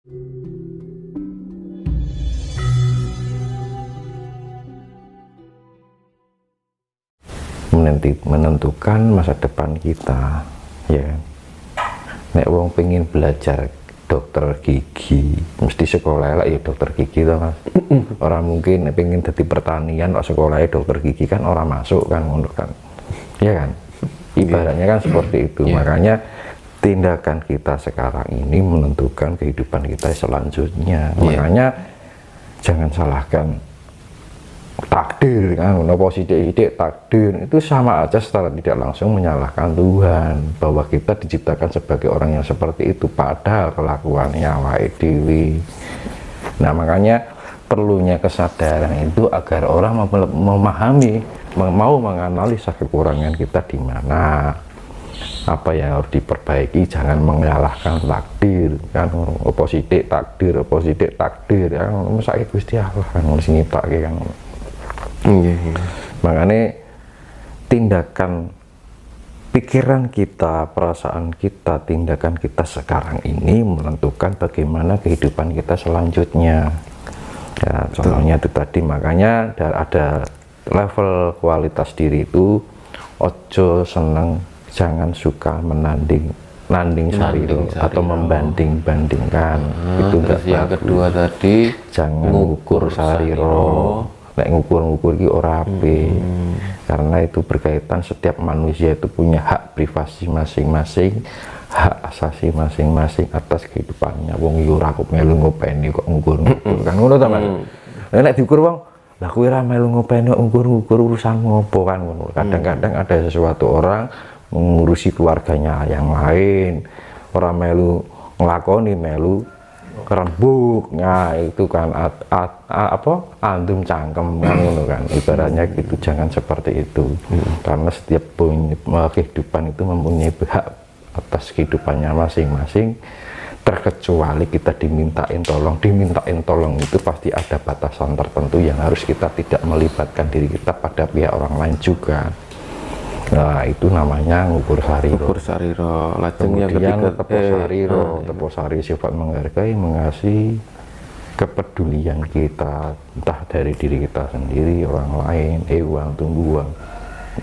menentukan masa depan kita, ya. Nek wong pengen belajar dokter gigi mesti sekolah lah ya dokter gigi toh Mas. Orang mungkin pengen jadi pertanian kok sekolahnya dokter gigi kan orang masuk kan, ngono kan, ya kan, ibaratnya kan seperti itu. Makanya tindakan kita sekarang ini menentukan kehidupan kita selanjutnya. Makanya jangan salahkan takdir kan, positif takdir itu sama aja secara tidak langsung menyalahkan Tuhan bahwa kita diciptakan sebagai orang yang seperti itu padahal kelakuannya awake dhewe. Nah, makanya perlunya kesadaran itu agar orang memahami, mau menganalisa kekurangan kita di mana, apa yang harus diperbaiki. Jangan menyalahkan takdir kan, positif takdir ya, mesake Gusti Allah kan sing nyiptake kan. Makanya tindakan pikiran kita, perasaan kita, tindakan kita sekarang ini menentukan bagaimana kehidupan kita selanjutnya. Ya, contohnya itu tadi, makanya ada level kualitas diri itu ojo seneng, jangan suka nanding sariro atau membanding-bandingkan. Itu enggak. Yang kedua tadi jangan ngukur sariro. Nek ngukur ki ora apik. Karena itu berkaitan, setiap manusia itu punya hak privasi masing-masing, hak asasi masing-masing atas kehidupannya. Wong yo ora kok melu ngopeni kok ngukur-ngukur kan ngono ta Mas. Nek diukur wong, lah kowe ora melu ngopeni ngukur-ngukur urusanmu opo kan ngono. Kadang-kadang ada sesuatu orang mengurusi keluarganya yang lain, orang melu nglakoni melu kerembuk, nah itu kan andum cangkem kan ngono kan, ibaratnya gitu. Jangan seperti itu, karena setiap kehidupan itu mempunyai hak atas kehidupannya masing-masing, terkecuali kita dimintain tolong itu pasti ada batasan tertentu yang harus kita tidak melibatkan diri kita pada pihak orang lain juga. Nah, itu namanya ngukur sariro. Lajeng yang kemudian ketiga tepo sariro sifat menghargai, mengasihi, kepedulian kita entah dari diri kita sendiri, orang lain, hewan, tumbuhan,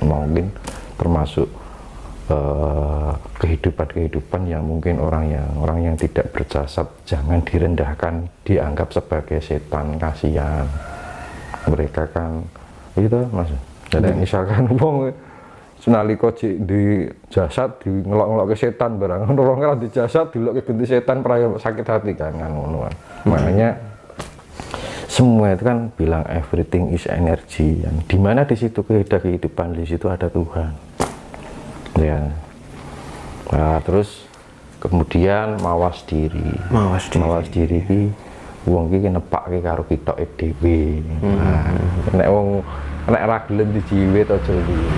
mungkin termasuk kehidupan yang mungkin orang yang tidak berjasad, jangan direndahkan, dianggap sebagai setan, kasihan. Mereka kan itu Mas. Jadi misalkan wong senalika di jasad di ngelok-ngelok ke setan barang, orang kan di jasad dilok ke genti setan peraya sakit hati kan ngono kan. Makanya semua itu kan bilang everything is energy, yang dimana di situ kehidupan, di situ ada Tuhan, ya. Nah, terus kemudian mawas diri ki wong ki nepake karo kitoke dhewe. Nek wong nek ra gelem dijiwit aja liwat,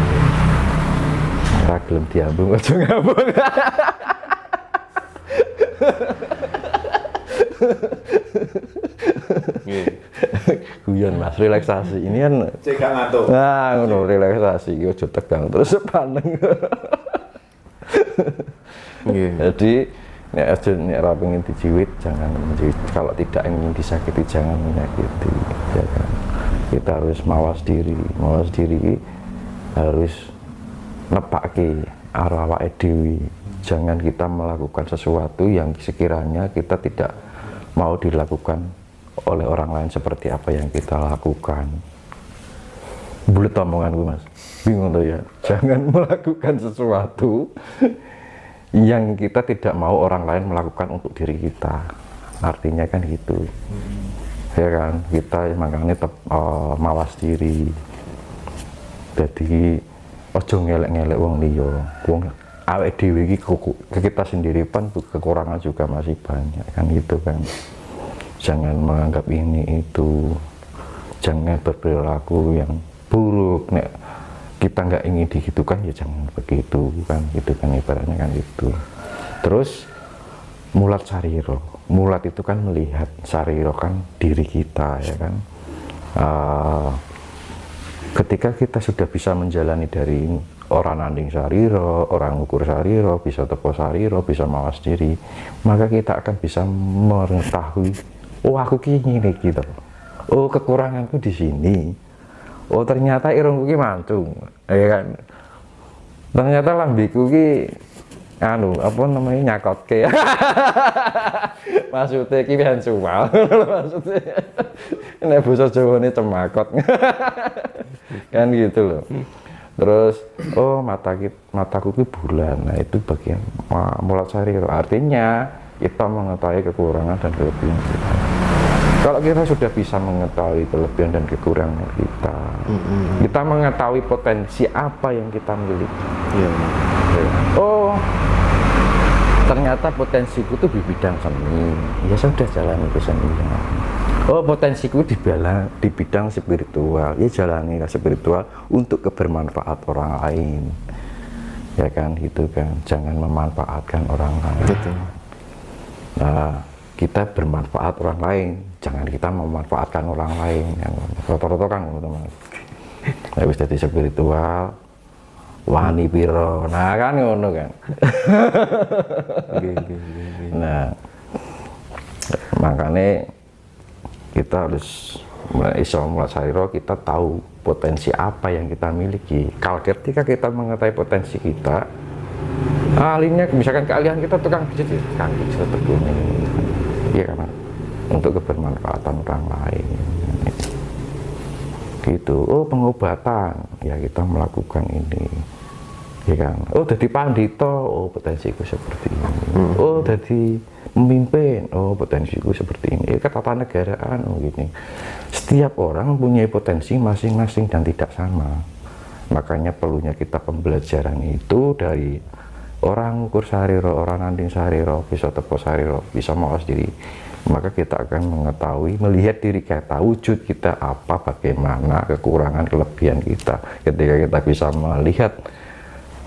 ora gelem diambung aja ngambung. Guyon Mas, relaksasi ini kan cek ngantuk. Nah, ngono relaksasi iki aja tegang terus paneng. Jadi nek ora pengen dijiwit jangan menjiwit, kalau tidak ingin disakiti jangan menyakiti, ya kan. Kita harus mawas diri harus nepake awake dhewe. Jangan kita melakukan sesuatu yang sekiranya kita tidak mau dilakukan oleh orang lain seperti apa yang kita lakukan. Bulet omonganku Mas, bingung tuh ya. Jangan melakukan sesuatu yang kita tidak mau orang lain melakukan untuk diri kita. Artinya kan gitu, ya kan. Kita makanya mawas diri. Jadi ojo ngelek-ngelek wong liya. Wong awake dhewe iki kita sendiri pun kekurangan juga masih banyak kan gitu kan. Jangan menganggap ini itu, jangan berperilaku yang buruk. Nek kita nggak ingin digitukan ya jangan begitu kan, gitu kan, ibaratnya kan itu. Terus mulat sariro, mulat itu kan melihat, sariro kan diri kita, ya kan. Ketika kita sudah bisa menjalani dari orang nanding sariro, orang ngukur sariro, bisa tepo sariro, bisa mawas diri, maka kita akan bisa mengetahui, oh aku gini nih gitu, oh kekuranganku di sini, oh ternyata irungku ki mancung, ya kan, ternyata lambiku ki anu apa namanya nyakot ke maksudnya ki pian suwal maksudnya nek basa Jawane cemakot kan gitu loh. Terus oh mataku ki bulan, nah itu bagian mulat sariro, artinya kita mengetahui kekurangan dan kelebihan kita. Kalau kita sudah bisa mengetahui kelebihan dan kekurangan kita, kita mengetahui potensi apa yang kita miliki. Oh, ternyata potensiku tuh di bidang seni, ya sudah jalani ke seni. Oh, potensiku di bidang spiritual, ya jalani spiritual untuk kebermanfaat orang lain, ya kan, gitu kan, jangan memanfaatkan orang lain. Betul. Nah, kita bermanfaat orang lain, jangan kita memanfaatkan orang lain. Yang rata-rata kan teman-teman. Habis jadi spiritual, wani piro, nah kan ngono kan. Nah, makanya kita harus iso mulat sariro, kita tahu potensi apa yang kita miliki. Kalau ketika kita mengetahui potensi kita, ahlinya misalkan keahlian kita tukang pijit tekuni, iya kan, untuk kebermanfaatan orang lain. Gitu. Oh, pengobatan, ya kita melakukan ini, ya kan. Oh, jadi pandito, oh potensiku seperti ini. Oh, jadi memimpin, oh potensiku seperti ini. Ketatanegaraan, oh gini. Setiap orang mempunyai potensi masing-masing dan tidak sama. Makanya perlunya kita pembelajaran itu dari orang ngukur sariro, orang nanding sariro, bisa tepo sariro, bisa mawas diri. Maka kita akan mengetahui, melihat diri kita, wujud kita apa, bagaimana, kekurangan, kelebihan kita. Ketika kita bisa melihat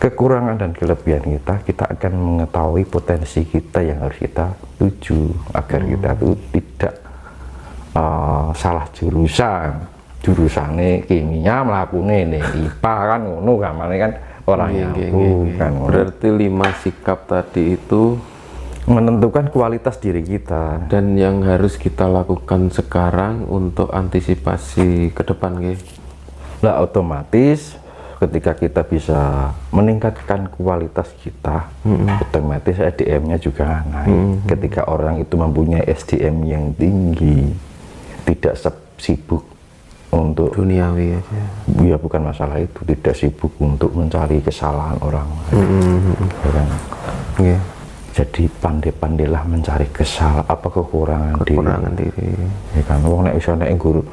kekurangan dan kelebihan kita akan mengetahui potensi kita yang harus kita tuju, agar kita itu tidak salah jurusannya kimia melakukan ini IPA kan ngono kan orangnya kan. Berarti 5 sikap tadi itu menentukan kualitas diri kita dan yang harus kita lakukan sekarang untuk antisipasi ke depan lah. Otomatis ketika kita bisa meningkatkan kualitas kita, otomatis SDM-nya juga naik. Ketika orang itu mempunyai SDM yang tinggi, tidak sibuk untuk duniawi aja, ya bukan masalah itu, tidak sibuk untuk mencari kesalahan orang lain, ya. Jadi pandai-pandailah mencari kekurangan diri. Ya kan, wong nek iso nek guru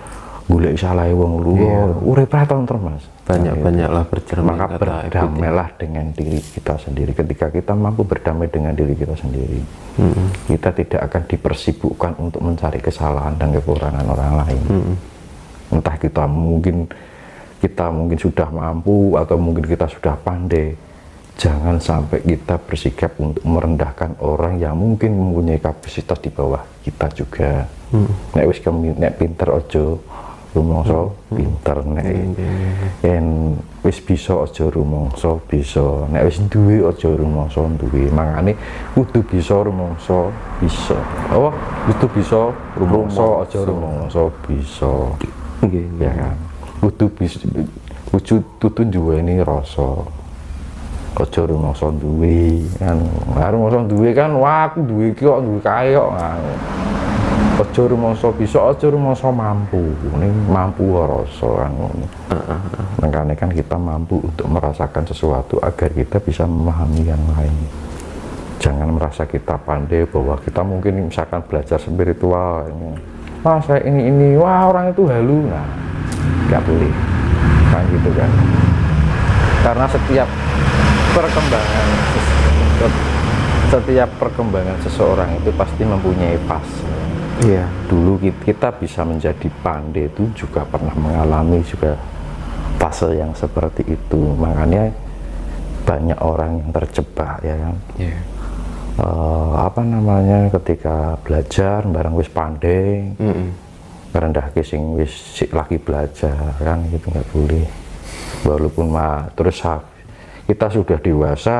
golek salahe wong liya, urip ra tentrem Mas. Banyak-banyaklah bercermin, maka berdamailah dengan diri kita sendiri. Ketika kita mampu berdamai dengan diri kita sendiri, kita tidak akan dipersibukkan untuk mencari kesalahan dan kekurangan orang lain. Entah kita mungkin sudah mampu atau mungkin kita sudah pandai, jangan sampai kita bersikap untuk merendahkan orang yang mungkin mempunyai kapasitas di bawah kita juga. Nek wis nek pinter ojo rumangsa pinter, nek yen wis bisa aja rumangsa bisa, nek wis duwe aja rumangsa duwe. Mangane kudu bisa rumangsa bisa. Oh, kudu bisa rumangsa aja rumangsa bisa. Ya kan. Kudu bisa wujud tutu duweni rasa. Aja rumangsa duwe kan. Rumangsa duwe kan wah aku duwe iki kok duwe kae kok. Aja rumangsa bisa, aja rumangsa mampu. Ini mampu rasa kan ngono. Makanya kan kita mampu untuk merasakan sesuatu agar kita bisa memahami yang lain. Jangan merasa kita pandai bahwa kita mungkin misalkan belajar spiritual ini. Wah saya ini, wah orang itu halu, nah nggak boleh kan gitu kan. Karena setiap perkembangan seseorang itu pasti mempunyai fase. Iya. Dulu kita bisa menjadi pandai itu juga pernah mengalami juga fase yang seperti itu. Makanya banyak orang yang terjebak ya kan. Yeah. Apa namanya, ketika belajar bareng wis pandai, merendah sing wis lagi belajar kan gitu, nggak boleh. Walaupun terus kita sudah dewasa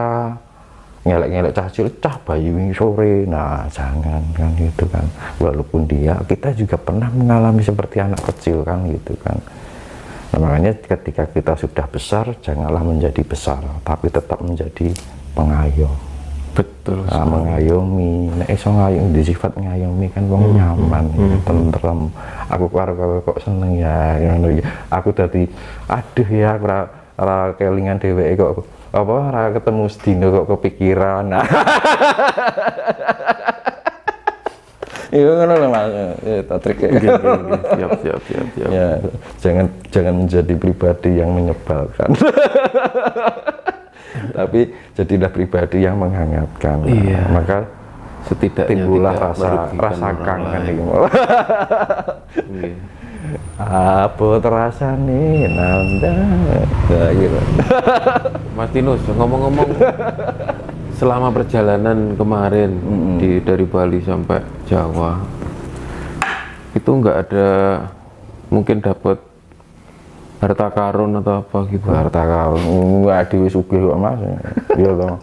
ngelek-ngelek cah cilik, cah bayi wingi sore, nah jangan kan gitu kan. Walaupun kita juga pernah mengalami seperti anak kecil kan gitu kan. Nah, makanya ketika kita sudah besar, janganlah menjadi besar, tapi tetap menjadi pengayom. Betul. Nah, mengayomi, nek iso ngayomi, di sifat ngayomi kan wong nyaman, tentrem. Aku karo kok seneng ya, ngono ya. Aku tadi, aduh ya, ora kelingan dheweke kok apa ora ketemu sedina kok kepikiran. Iya ngono lho Mas. Ya trik. Siap. Ya, jangan menjadi pribadi yang menyebalkan. Tapi jadilah pribadi yang menghangatkan. Iya. Maka Setidaknya timbullah tidak rasa merugikan kangen lain. iki. Iya. Apa terasa nih nanda. Nah, gitu. Mas Tinus, ngomong-ngomong selama perjalanan kemarin dari Bali sampai Jawa, itu nggak ada mungkin dapat harta karun atau apa gitu? Harta karun nggak dhewe sugih kok Mas. Iya toh.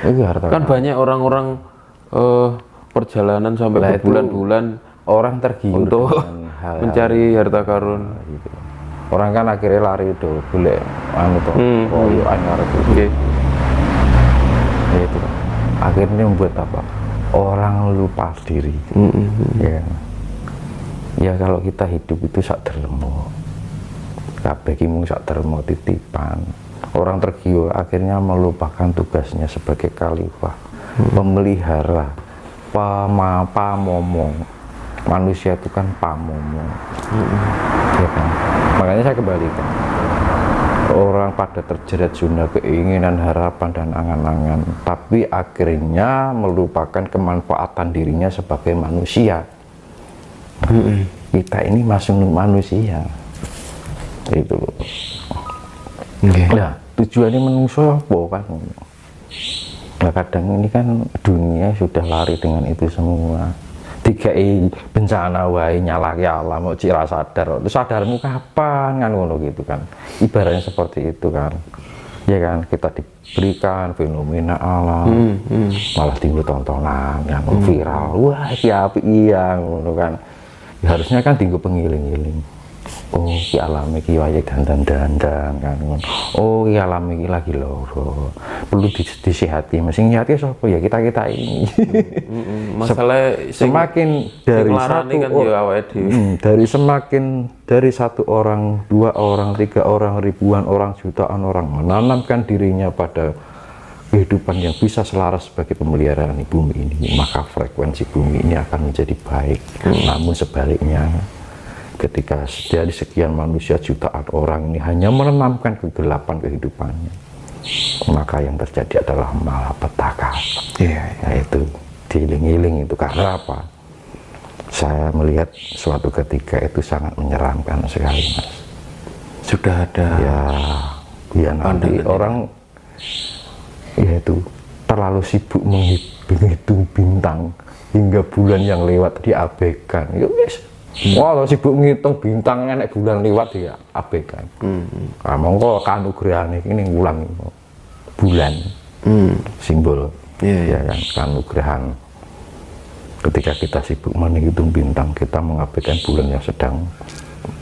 Iki harta Kan banyak orang-orang perjalanan sampai Lah, itu berbulan-bulan orang tergiur untuk dengan hal-hal mencari harta karun. gitu. Orang kan akhirnya lari itu golek anu toh koyokan arep itu. Oke. Ya itu. Akhirnya membuat apa? Orang lupa diri. Ya. Ya kalau kita hidup itu sak deremo. Kabeh ki mung sak deremo titipan. Orang tergiur akhirnya melupakan tugasnya sebagai khalifah, memelihara, pamomong. Manusia itu kan pamomong. Ya kan? Makanya saya kembalikan. Orang pada terjerat zona keinginan, harapan, dan angan-angan, tapi akhirnya melupakan kemanfaatan dirinya sebagai manusia. Kita ini masih manusia. Itu loh. Nah, tujuannya manusia apa kan? Nah, kadang ini kan dunia sudah lari dengan itu semua. Dikai bencana wae nyalake alam kok cira sadar. Terus sadarmu kapan kan ngono gitu kan. Ibaratnya seperti itu kan. Ya kan, kita diberikan fenomena alam. Malah timbul tontonan yang viral. Wah, iki apik iya ngono kan. Ya, harusnya kan tinggal pengiling-iling. Oh, ki alame ki wae dandan kan. Oh, ki alame ki lagi loro. Perlu disihati. Mesti nyihati sapa ya kita ini. Masalah Semakin dari satu kan ya awake dhewe. dari satu orang, dua orang, tiga orang, ribuan orang, jutaan orang menanamkan dirinya pada kehidupan yang bisa selaras sebagai pemeliharaan bumi ini, maka frekuensi bumi ini akan menjadi baik. Namun sebaliknya, ketika dari sekian manusia jutaan orang ini hanya menanamkan kegelapan kehidupannya, maka yang terjadi adalah malapetaka. Yaitu diiling-iling itu. Karena apa? Saya melihat suatu ketika itu sangat menyeramkan sekali, Mas. Sudah ada Ya nanti orang yaitu terlalu sibuk menghitung bintang hingga bulan yang lewat diabaikan. Ya wis. Wah, sibuk ngitung bintang enek bulan lewat dia abaikan. Nah, monggo kanugrahane ini wulan bulan. Simbol. Ya kan, kanugrahan. Ketika kita sibuk menghitung bintang, kita mengabaikan bulan yang sedang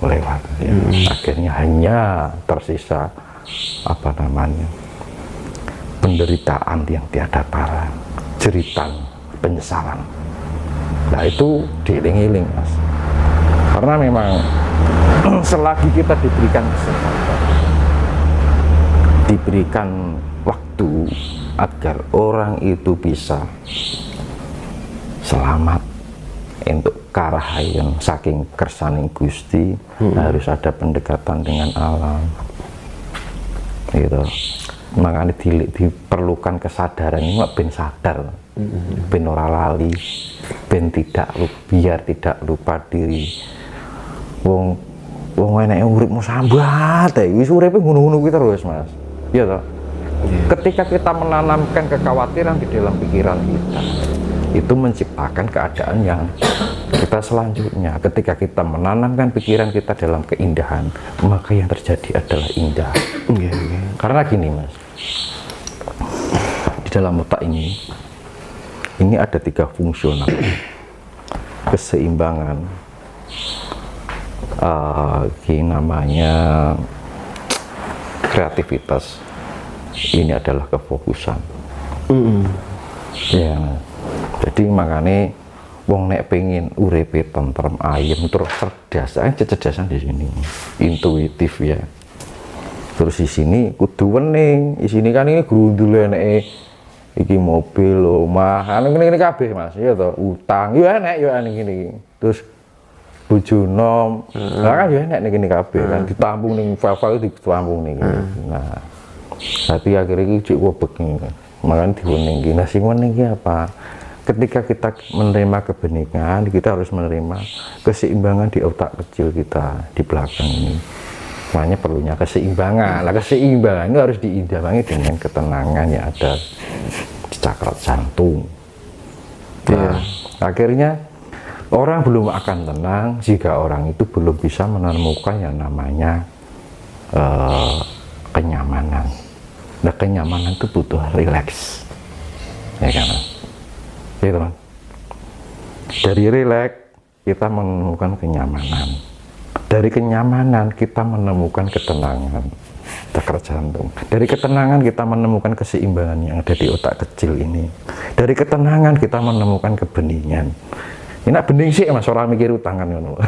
lewat. Ya. Akhirnya hanya tersisa penderitaan yang tiada tara, jeritan, penyesalan. Nah itu diiling-iling, Mas. Karena memang selagi kita diberikan kesempatan, diberikan waktu agar orang itu bisa selamat untuk karahayan saking kersaning Gusti, harus ada pendekatan dengan alam. Gitu. Makanya diperlukan kesadaran ini ben sadar, ben ora lali, ben biar tidak lupa diri. Wong enake uripmu sambat wis uripe ngono-ngono kuwi terus, Mas. Iya toh? Ketika kita menanamkan kekhawatiran di dalam pikiran kita, itu menciptakan keadaan yang kita selanjutnya. Ketika kita menanamkan pikiran kita dalam keindahan, maka yang terjadi adalah indah. Karena gini, Mas, dalam otak ini ada 3 fungsional. Keseimbangan, ini namanya kreativitas, ini adalah kefokusan. Ya, jadi makanya wong nek pengen uripe tentrem ayem terus cerdas, kecerdasan di sini, intuitif ya. Terus di sini kudu wening, di sini kan ini grundul enek iki mobil, omah, ngene kabeh Mas, ya toh, utang yo enek yo ngene. Terus bojo nom, lah kan yo enek ngene kabeh kan ditampung ning file-file ditampung ning. Nah, tapi akhirnya iki cek wobek nih. Makanya diwening iki. Nah, sing wening iki apa? Ketika kita menerima kebeningan, kita harus menerima keseimbangan di otak kecil kita di belakang ini. Makanya perlunya keseimbangan. Nah, keseimbangan itu harus diimbangi dengan ketenangan yang ada di cakra jantung. Nah, akhirnya orang belum akan tenang jika orang itu belum bisa menemukan yang namanya kenyamanan. Nah, kenyamanan itu butuh rileks, ya kan? Ya teman. Dari rileks kita menemukan kenyamanan. Dari kenyamanan kita menemukan ketenangan cakra jantung. Dari ketenangan kita menemukan keseimbangan yang ada di otak kecil ini. Dari ketenangan kita menemukan kebeningan. Ini bening sih Mas, orang mikir utangan ngono.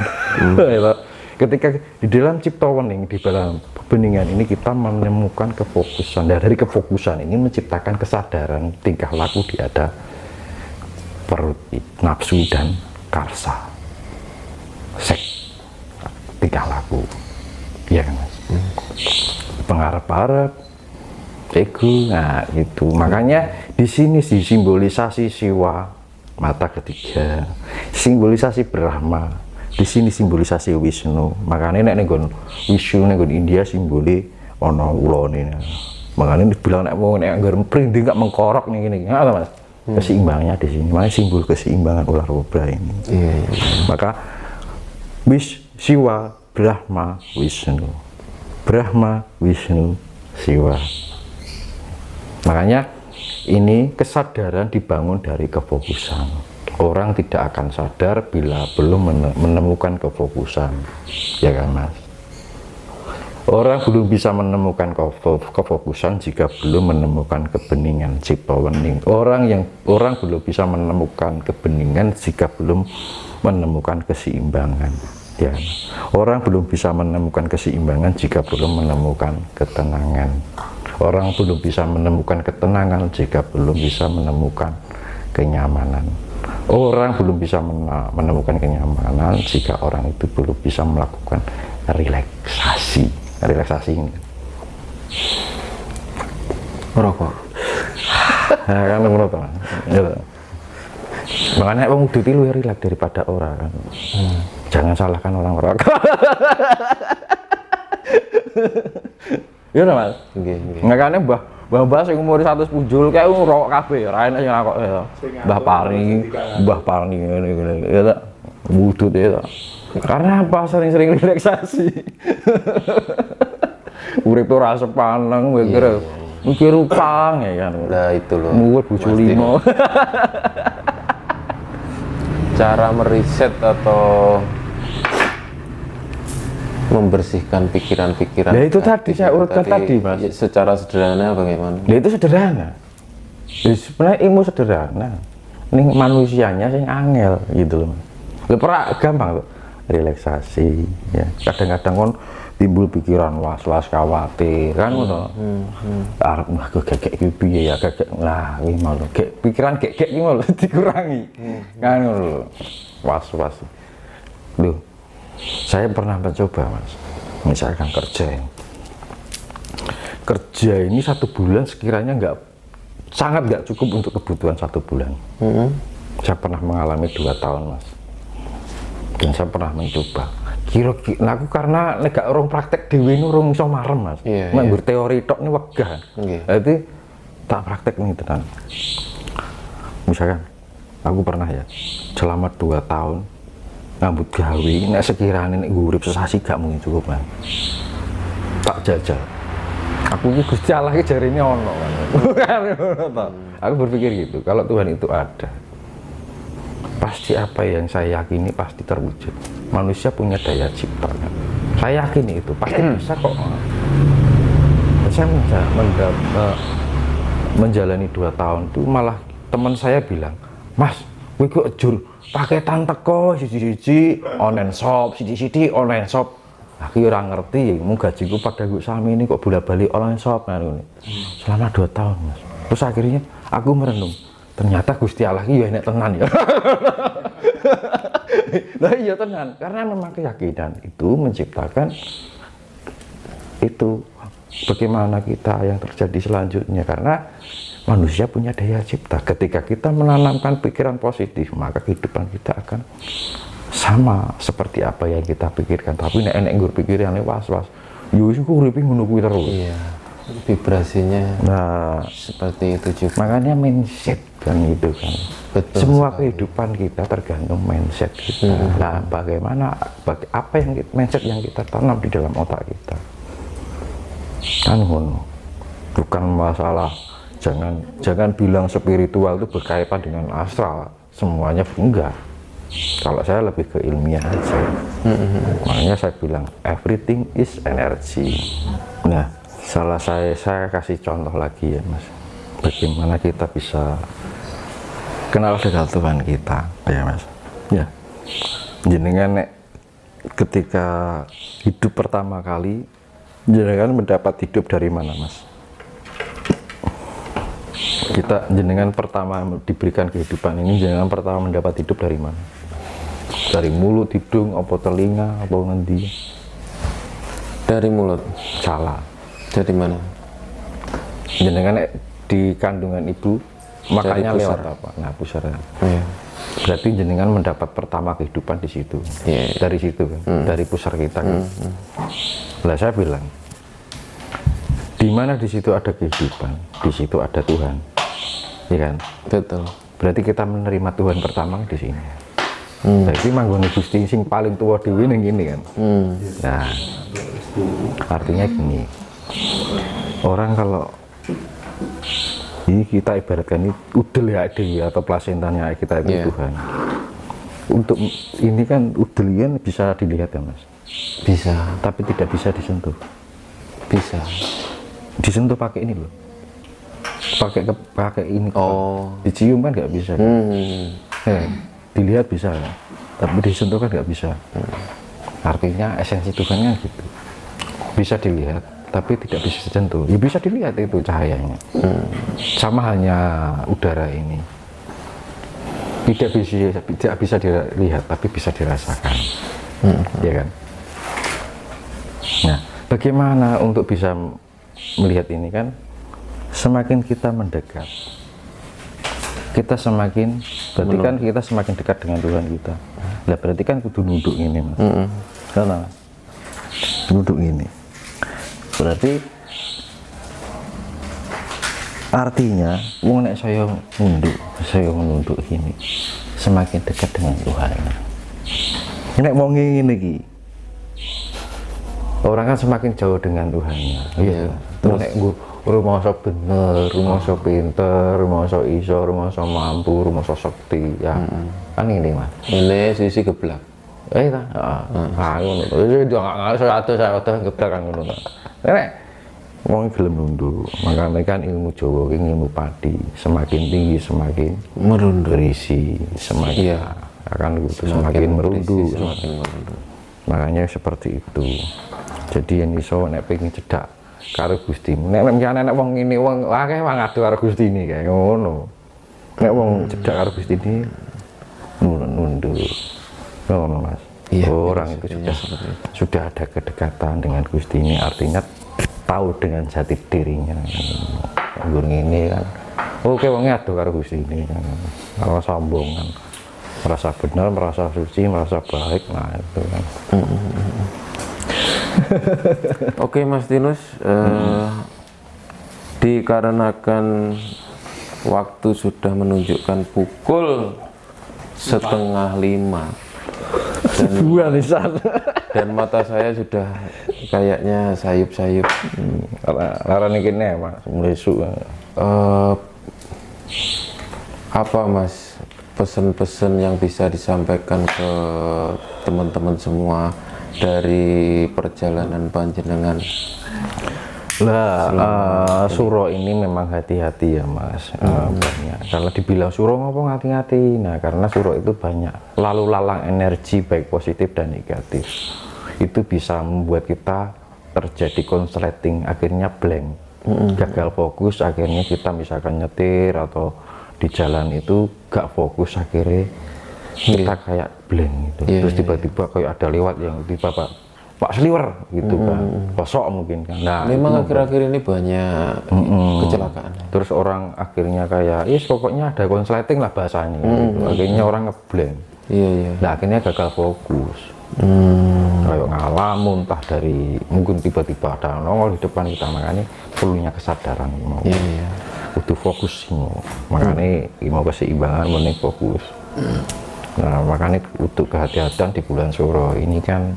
Ketika di dalam cipta wening, di dalam kebeningan ini kita menemukan kefokusan. Dan dari kefokusan ini menciptakan kesadaran tingkah laku di ada perut, nafsu dan karsa, seks, tingkah laku, ya kan Mas? Pengharap-harap, ego, nah gitu. Makanya di sini disimbolisasi siwa, mata ketiga, simbolisasi Brahma, di sini simbolisasi Wisnu. Makanya nek nggon Wisnu nek nggon India simboli ana ulane. Makanya dibilang nek wong nek nggon prinding gak mengkorok nih gini, nggak Mas? Keseimbangannya di sini, makanya simbol keseimbangan ular kobra ini. Maka Siwa, Brahma, Wisnu, Brahma, Wisnu, Siwa. Makanya ini kesadaran dibangun dari kefokusan. Orang tidak akan sadar bila belum menemukan kefokusan, ya kan Mas? Orang belum bisa menemukan kefokusan jika belum menemukan kebeningan cipta wening. Orang belum bisa menemukan kebeningan jika belum menemukan keseimbangan. Ya, orang belum bisa menemukan keseimbangan jika belum menemukan ketenangan. Orang belum bisa menemukan ketenangan jika belum bisa menemukan kenyamanan. Orang belum bisa menemukan kenyamanan jika orang itu belum bisa melakukan relaksasi. Relaksasi ini merokok. Nah, kan menurut teman. Makanya wong kudu lu rileks daripada orang kan. Jangan salahkan orang merokok. Iya ta, Mas? Nggih, nggih. Makanya mbah sing umur 100 punjul kae ngerokok kabeh, ora enak sing ngerokok ya. Mbah Parni ngene ya ta. Wudut ya ta. Karena apa? Sering-sering relaksasi. Urip ora sepaneng mikir utang ya kan. Nah itu loh. Muwet bojo 5. Cara meriset atau membersihkan pikiran-pikiran. Nah itu tadi saya urutkan tadi Mas. Secara sederhana bagaimana? Nah itu sederhana. Sebenarnya ilmu sederhana. Ini manusianya sing angel gitu loh. Lepra gampang tuh. Relaksasi ya. Kadang-kadang kan timbul pikiran was-was khawatir kan ngono. Arep mah gegek iki piye ya gegek. Lah iki mau pikiran gegek iki mau dikurangi. Kan ngono. Was-was. Loh. Saya pernah mencoba Mas. Misalkan kerja ini 1 bulan sekiranya sangat nggak cukup untuk kebutuhan 1 bulan. Saya pernah mengalami 2 tahun Mas. Dan saya pernah mencoba. Kira-kira aku karena nek gak orang praktek dhewe ini urung iso marem Mas. Nek berteori tok ini wegah. Jadi tak praktek nih tenan. Misalkan aku pernah ya selama 2 tahun ngambut gawe nek sekiranya nek urip sesasi gak mungkin cukup Mas. Tak jajal. Aku iki Gusti Allah iki jarine ono kan. Aku berpikir gitu, kalau Tuhan itu ada, pasti apa yang saya yakini pasti terwujud. Manusia punya daya cipta kan? Saya yakin itu pasti bisa kok. Saya menjalani 2 tahun itu malah teman saya bilang, Mas, kowe kok jur paketan teko siji-siji online shop, siji-siji online shop. Aku ora ngerti, mau gajiku pada gue sami ini kok bolak-balik online shop kan ini. Selama 2 tahun, Mas. Terus akhirnya aku merenung, ternyata Gusti Allah iki ya enek tenan ya. Nah iya tenan, karena memang keyakinan itu menciptakan itu bagaimana kita yang terjadi selanjutnya, karena manusia punya daya cipta. Ketika kita menanamkan pikiran positif, maka kehidupan kita akan sama seperti apa yang kita pikirkan. Tapi nek enek nggur pikiran was-was, yo iku uripe ngono kuwi terus. Iya. Vibrasinya Nah, seperti itu juga. makanya mindset kan itu kan. Betul Semua sekali. kehidupan kita tergantung mindset kita. Nah, bagaimana apa yang mindset yang kita tanam di dalam otak kita. Kan ngono. Bukan masalah jangan bilang spiritual itu berkaitan dengan astral. Semuanya enggak. Kalau saya lebih ke ilmiah aja. Makanya saya bilang everything is energy. Nah, saya kasih contoh lagi ya, Mas. Bagaimana kita bisa kenal dengan Tuhan kita, ya Mas. Ya. Jenengan ketika hidup pertama kali, jenengan mendapat hidup dari mana, Mas? Jenengan pertama diberikan kehidupan ini, jenengan pertama mendapat hidup dari mana? Dari mulut, hidung, apa telinga, apa ngendi? Dari mulut. Salah. Dari mana? Jenengan di kandungan ibu, makanya pusar. lewat apa? Nah, pusara. Iya. Berarti jenengan mendapat pertama kehidupan di situ. Iya. Dari situ kan, dari pusar kita kan. Lah saya bilang, di mana di situ ada kehidupan, di situ ada Tuhan, ya kan? Betul. Berarti kita menerima Tuhan pertama di sini. Berarti manggone Gusti sing paling tua dewi ning gini kan. Nah, artinya gini, orang kalau ini kita ibaratkan ini udel ya dewi atau plasentanya kita itu Yeah. Tuhan. Untuk ini kan udel kan bisa dilihat ya Mas, Bisa. tapi tidak bisa disentuh. Bisa. Disentuh pakai ini loh, pakai ini. Oh. Dicium kan nggak bisa. Dilihat bisa, tapi disentuh kan nggak bisa. Artinya esensi Tuhan kan gitu, bisa dilihat tapi tidak bisa disentuh. Ya bisa dilihat itu cahayanya. Sama halnya udara ini, tidak bisa dilihat tapi bisa dirasakan. Ya kan. Nah, bagaimana untuk bisa melihat ini kan? Semakin kita mendekat, kita semakin, berarti kan kita semakin dekat dengan Tuhan kita. Nah, berarti kan kudu nunduk ini Mas. Karena nunduk ini. Berarti artinya wong nek saya nunduk ini semakin dekat dengan Tuhan. Nek wong ngene iki orang kan semakin jauh dengan Tuhannya. Iya. Terus nek rumangsa bener, rumangsa pinter, rumangsa iso, rumangsa mampu, rumangsa sekti ya. Kan ini Mas. Ini sisi geblak. Ta. Ngono to. Saya ada geblak kan ngono to. Nek wong gelem nunduk, makanya kan ilmu Jawa ki ilmu padi, semakin tinggi semakin Merunduk. berisi, semakin akan semakin merunduk. Semakin merunduk. Makanya seperti itu. Jadi yang iso nek pengen cedak karo Gusti. Nek wong ngene wong akeh wong adu karo Gusti ini kayak ngono. Nek wong cedak karo Gusti ini nunduk. Ngono Mas. Iya, Orang itu sudah ada kedekatan dengan Gusti ini, artinya tahu dengan jati dirinya. Nggur ngene kan. Oke wongnya adu karo Gusti ini kan. Kalau sombong kan. Merasa benar, merasa suci, merasa baik, nah itu kan. Oke Mas Tinus, dikarenakan waktu sudah menunjukkan pukul 4:30 dan mata saya sudah kayaknya sayup-sayup. Lara ini Mas, mulai esuk. Apa Mas pesan-pesan yang bisa disampaikan ke teman-teman semua dari perjalanan panjenengan? Lah, suro ini memang hati-hati ya Mas. Banyak. Kalau dibilang suro ngopo hati-hati. Nah, karena suro itu banyak lalu lalang energi baik positif dan negatif. Itu bisa membuat kita terjadi konsleting, akhirnya blank, gagal fokus, akhirnya kita misalkan nyetir atau di jalan itu gak fokus, akhirnya kita kayak blank gitu. Terus tiba-tiba kayak ada lewat yang tiba-tiba Pak Sliwer gitu kan, kosok mungkin kan. Nah, memang akhir-akhir ini banyak kecelakaan. Terus orang akhirnya kayak, pokoknya ada konsleting lah bahasanya. Gitu. Akhirnya orang ngeblank. Iya. Nah, akhirnya gagal fokus. Kayak ngalah muntah dari mungkin tiba-tiba ada nongol di depan kita, makanya perlunya kesadaran mau butuh fokus makanya mau keseimbangan mending fokus. Nah, makanya untuk kehati-hatian di bulan Suro ini kan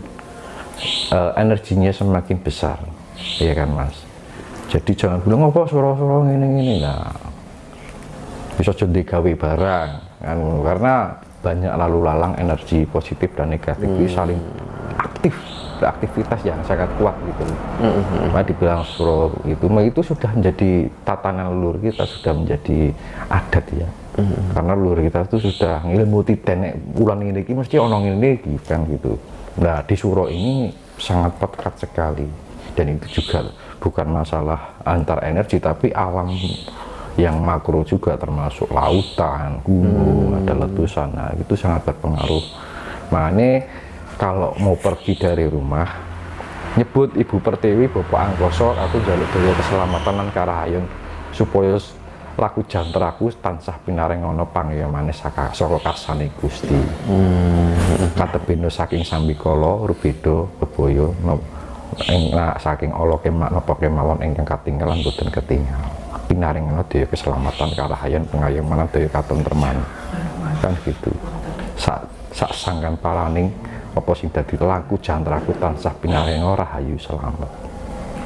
energinya semakin besar, ya kan Mas. Jadi jangan bilang apa Suro-Suro ini. Nah, bisa jadi gawe barang kan, karena banyak lalu lalang energi positif dan negatif itu saling aktif, beraktivitas yang sangat kuat gitu. Dibilang Suro itu sudah menjadi tatanan leluhur kita, sudah menjadi adat ya. Karena leluhur kita itu sudah ngilmu titenek ulan ini mesti ono ini kan gitu. Nah, di Suro ini sangat pekat sekali, dan itu juga bukan masalah antar energi tapi alam yang makro juga, termasuk lautan, gunung, ada letusan. Nah, itu sangat berpengaruh. Makanya kalau mau pergi dari rumah nyebut Ibu Pertiwi, Bapak Angkoso, aku jaluk daya keselamatan lan karahayun supaya laku janteraku tansah pinaring ana pangyamane saka karsane Gusti. Katebeno saking sambikala rubeda bebaya saking ala kemak napa kemawon ingkang katinggalan boten ketinggal. Pinaring ana daya keselamatan karahayun pengayoman daya katentreman. Kan gitu. Sak sangkan paraning apa sing dadi laku janteraku tansah pinaring rahayu selamat.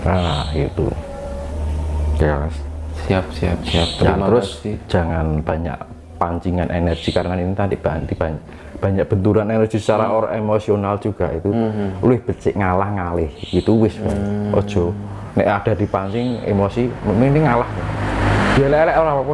Nah, itu. Ya, Siap. Terima kasih. Jangan banyak pancingan energi, karena ini tadi banyak benturan energi secara emosional juga itu. Luwih becik ngalah ngalih gitu wis. Ojo nek ada dipancing emosi mending ngalah. Dia lelek ora apa-apa.